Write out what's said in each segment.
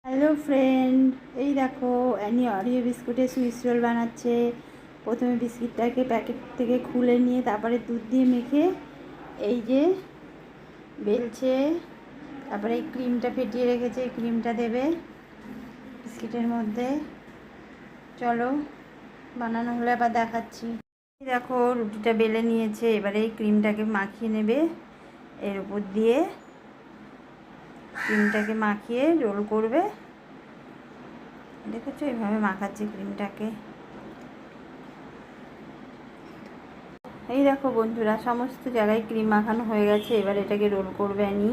Hello friend, এই দেখো Annie Oreo বিস্কুটের সুইস রোল বানাচ্ছে। প্রথমে বিস্কিটটাকে প্যাকেট থেকে খুলে নিয়ে তারপরে দুধ দিয়ে মেখে এই যে বেলছে, তারপরে এই ক্রিমটা ফেটিয়ে রেখেছে, এই ক্রিমটা দেবে বিস্কিটের মধ্যে। চলো বানানো হলে আবার দেখাচ্ছি। দেখো রুটিটা বেলে নিয়েছে, এবারে এই ক্রিমটাকে মাখিয়ে নেবে এর উপর দিয়ে, ক্রিমটাকে মাখিয়ে রোল করবে। দেখেছো এইভাবে মাখাচ্ছে ক্রিমটাকে। এই দেখো বন্ধুরা, সমস্ত জায়গায় ক্রিম মাখানো হয়ে গেছে। এবার এটাকে রোল করবে অ্যানি।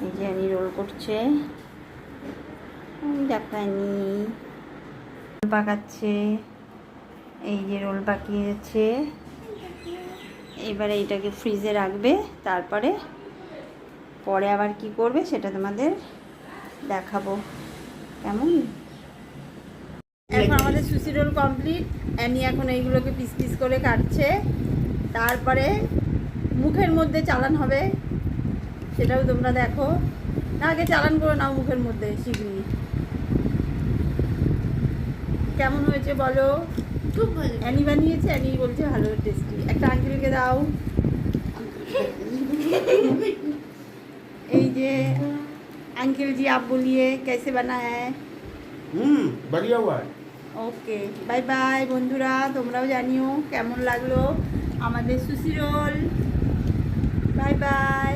এই যে অ্যানি রোল করছে, দেখো অ্যানি রোল পাকাচ্ছে। এই যে রোল পাকিয়েছে। এবারে এইটাকে ফ্রিজে রাখবে, তারপরে পরে আবার কি করবে সেটা তোমাদের দেখাবো। কেমন? এখন আমাদের সুশি রোল কমপ্লিট। অ্যানি এখন এইগুলোকে পিস পিস করে কাটছে, তারপরে মুখের মধ্যে চালান হবে, সেটাও তোমরা দেখো। আগে চালান করে নাও মুখের মধ্যে শীঘ্রই। কেমন হয়েছে বলো? খুব ভালো। অ্যানি বানিয়েছে, অ্যানি বলছে ভালো, টেস্টি। একটা আঙ্কেলকে দাও। এই যে अंकल जी आप बोलिए कैसे बना है? बढ़िया हुआ है। ওকে, বাই বাই বন্ধুরা, তোমরাও জানিও কেমন লাগলো আমাদের সুশি রোল। Bye bye.